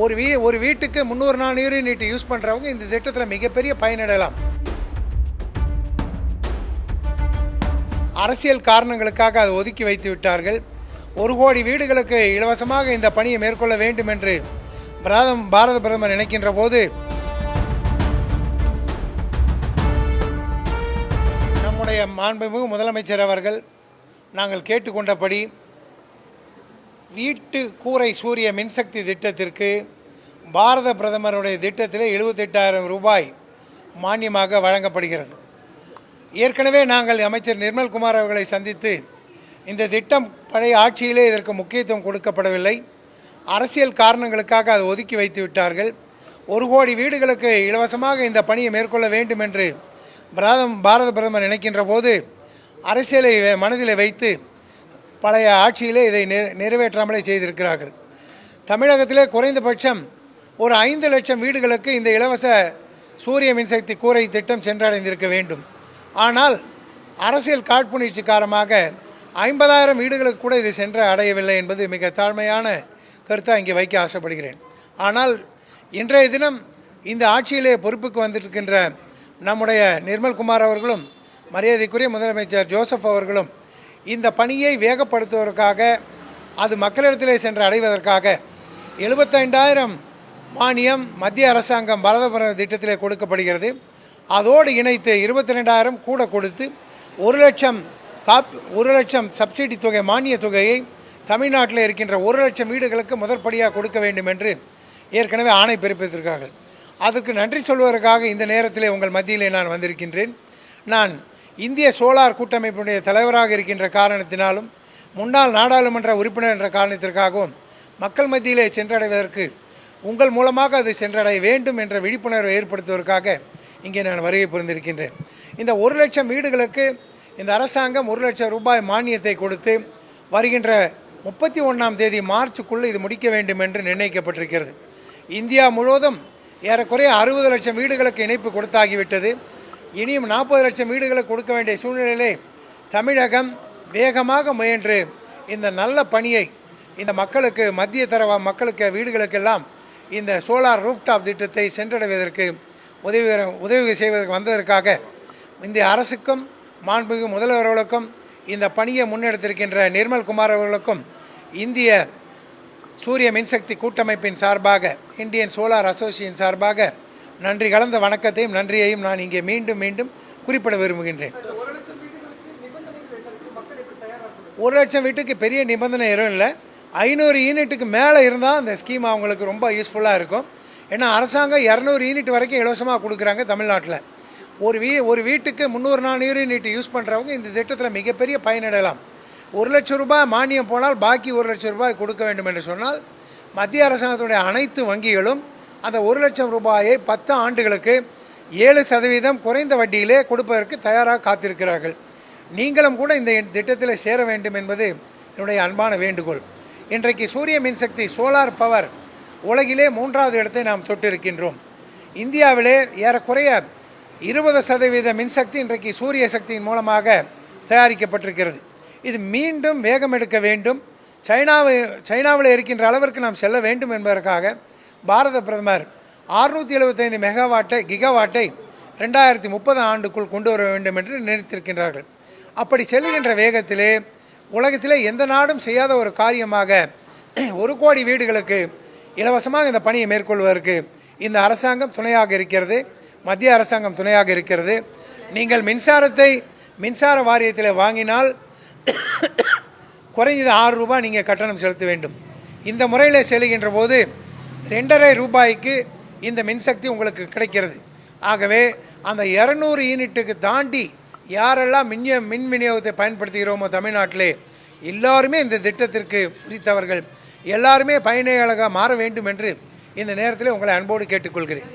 ஒரு வீட்டுக்கு 300-400 unit use பண்ணுறவங்க இந்த திட்டத்தில் மிகப்பெரிய பயனடையலாம். அரசியல் காரணங்களுக்காக அதை ஒதுக்கி வைத்து விட்டார்கள். 1 கோடி வீடுகளுக்கு இலவசமாக இந்த பணியை மேற்கொள்ள வேண்டும் என்று பாரத பிரதமர் நினைக்கின்ற போது நம்முடைய மாண்புமிகு முதலமைச்சர் அவர்கள் நாங்கள் கேட்டுக்கொண்டபடி வீட்டு கூரை சூரிய மின்சக்தி திட்டத்திற்கு பாரத பிரதமருடைய திட்டத்தில் 78,000 ரூபாய் மானியமாக வழங்கப்படுகிறது. ஏற்கனவே நாங்கள் அமைச்சர் நிர்மல்குமார் அவர்களை சந்தித்து இந்த திட்டம் பழைய ஆட்சியிலே இதற்கு முக்கியத்துவம் கொடுக்கப்படவில்லை, அரசியல் காரணங்களுக்காக அதை ஒதுக்கி வைத்து விட்டார்கள். 1 கோடி வீடுகளுக்கு இலவசமாக இந்த பணியை மேற்கொள்ள வேண்டும் என்று பாரத பிரதமர் நினைக்கின்ற போது அரசியலை மனதில் வைத்து பழைய ஆட்சியிலே இதை நிறைவேற்றாமலே செய்திருக்கிறார்கள். தமிழகத்திலே குறைந்தபட்சம் ஒரு 5 லட்சம் வீடுகளுக்கு இந்த இலவச சூரிய மின்சக்தி கூரை திட்டம் சென்றடைந்திருக்க வேண்டும். ஆனால் அரசியல் காழ்ப்புணர்ச்சி காரணமாக 50,000 வீடுகளுக்கு கூட இது சென்று அடையவில்லை என்பது மிக தாழ்மையான கருத்தாக இங்கே வைக்க ஆசைப்படுகிறேன். ஆனால் இன்றைய தினம் இந்த ஆட்சியிலே பொறுப்புக்கு வந்திருக்கின்ற நம்முடைய நிர்மல்குமார் அவர்களும் மரியாதைக்குரிய முதலமைச்சர் ஜோசப் அவர்களும் இந்த பணியை வேகப்படுத்துவதற்காக, அது மக்களிடத்திலே சென்று அடைவதற்காக 75,000 மானியம் மத்திய அரசாங்கம் பாரத பிரதமர் திட்டத்திலே கொடுக்கப்படுகிறது. அதோடு இணைத்து 22,000 கூட கொடுத்து 1 லட்சம் சப்சிடி தொகை மானிய தொகையை தமிழ்நாட்டில் இருக்கின்ற 1 லட்சம் வீடுகளுக்கு முதற்படியாக கொடுக்க வேண்டும் என்று ஏற்கனவே ஆணை பிறப்பித்திருக்கிறார்கள். அதற்கு நன்றி சொல்வதற்காக இந்த நேரத்திலே உங்கள் மத்தியிலே நான் வந்திருக்கின்றேன். நான் இந்திய சோலார் கூட்டமைப்பினுடைய தலைவராக இருக்கின்ற காரணத்தினாலும் முன்னாள் நாடாளுமன்ற உறுப்பினர் என்ற காரணத்திற்காகவும் மக்கள் மத்தியிலே சென்றடைவதற்கு உங்கள் மூலமாக அது சென்றடைய வேண்டும் என்ற விழிப்புணர்வை ஏற்படுத்துவதற்காக இங்கே நான் வருகை புரிந்திருக்கின்றேன். இந்த 1 லட்சம் வீடுகளுக்கு இந்த அரசாங்கம் 1 லட்சம் ரூபாய் மானியத்தை கொடுத்து வருகின்ற 31ஆம் தேதி மார்ச்சுக்குள் இது முடிக்க வேண்டும் என்று நிர்ணயிக்கப்பட்டிருக்கிறது. இந்தியா முழுவதும் ஏறக்குறைய 60 லட்சம் வீடுகளுக்கு இணைப்பு கொடுத்தாகிவிட்டது. இனியும் 40 லட்சம் வீடுகளுக்கு கொடுக்க வேண்டிய சூழ்நிலையிலே தமிழகம் வேகமாக முயன்று இந்த நல்ல பணியை இந்த மக்களுக்கு மத்திய தர மக்களுக்கு வீடுகளுக்கெல்லாம் இந்த சோலார் ரூஃப்டாப் திட்டத்தை சென்றடைவதற்கு உதவி செய்வதற்கு வந்ததற்காக இந்திய அரசுக்கும் மாண்புமிகு முதல்வர்களுக்கும் இந்த பணியை முன்னெடுத்திருக்கின்ற நிர்மல்குமார் அவர்களுக்கும் இந்திய சூரிய மின்சக்தி கூட்டமைப்பின் சார்பாக, இந்தியன் சோலார் அசோசியேஷன் சார்பாக நன்றி கலந்த வணக்கத்தையும் நன்றியையும் நான் இங்கே மீண்டும் மீண்டும் குறிப்பிட விரும்புகின்றேன். 1 லட்சம் வீட்டுக்கு பெரிய நிபந்தனை எதுவும் இல்லை. 500 யூனிட்டுக்கு மேலே இருந்தால் அந்த ஸ்கீம் அவங்களுக்கு ரொம்ப யூஸ்ஃபுல்லாக இருக்கும். ஏன்னா அரசாங்கம் 200 யூனிட் வரைக்கும் இலவசமாக கொடுக்குறாங்க தமிழ்நாட்டில். ஒரு வீட்டுக்கு 300-400 யூனிட் யூஸ் பண்ணுறவங்க இந்த திட்டத்தில் மிகப்பெரிய பயனடையலாம். 1 லட்சம் ரூபாய் மானியம் போனால் பாக்கி 1 லட்சம் ரூபாய் கொடுக்க வேண்டும் என்று சொன்னால் மத்திய அரசாங்கத்துடைய அனைத்து வங்கிகளும் அந்த 1 லட்சம் ரூபாயை 10 ஆண்டுகளுக்கு 7% குறைந்த வட்டியிலே கொடுப்பதற்கு தயாராக காத்திருக்கிறார்கள். நீங்களும் கூட இந்த திட்டத்தில் சேர வேண்டும் என்பது என்னுடைய அன்பான வேண்டுகோள். இன்றைக்கு சூரிய மின்சக்தி சோலார் பவர் உலகிலே 3வது இடத்தை நாம் தொட்டிருக்கின்றோம். இந்தியாவிலே ஏறக்குறைய 20% மின்சக்தி இன்றைக்கு சூரிய சக்தியின் மூலமாக தயாரிக்கப்பட்டிருக்கிறது. இது மீண்டும் வேகம் எடுக்க வேண்டும். சைனாவில் இருக்கின்ற அளவிற்கு நாம் செல்ல வேண்டும் என்பதற்காக பாரத பிரதமர் 675 கிகாவாட்டை 2030 ஆண்டுக்குள் கொண்டு வர வேண்டும் என்று நினைத்திருக்கின்றார்கள். அப்படி செல்கின்ற வேகத்திலே உலகத்திலே எந்த நாடும் செய்யாத ஒரு காரியமாக 1 கோடி வீடுகளுக்கு இலவசமாக இந்த பணியை மேற்கொள்வதற்கு இந்த அரசாங்கம் துணையாக இருக்கிறது, மத்திய அரசாங்கம் துணையாக இருக்கிறது. நீங்கள் மின்சார வாரியத்தில் வாங்கினால் குறைஞ்சது 6 ரூபாய் நீங்கள் கட்டணம் செலுத்த வேண்டும். இந்த முறையில் செல்கின்ற போது 2.5 ரூபாய்க்கு இந்த மின்சக்தி உங்களுக்கு கிடைக்கிறது. ஆகவே அந்த 200 யூனிட்டுக்கு தாண்டி யாரெல்லாம் மின் விநியோகத்தை பயன்படுத்துகிறோமோ தமிழ்நாட்டிலே எல்லாருமே இந்த திட்டத்திற்கு குறித்தவர்கள், எல்லாருமே பயனாளிகளாக மாற வேண்டும் என்று இந்த நேரத்தில் உங்களை அன்போடு கேட்டுக்கொள்கிறேன்.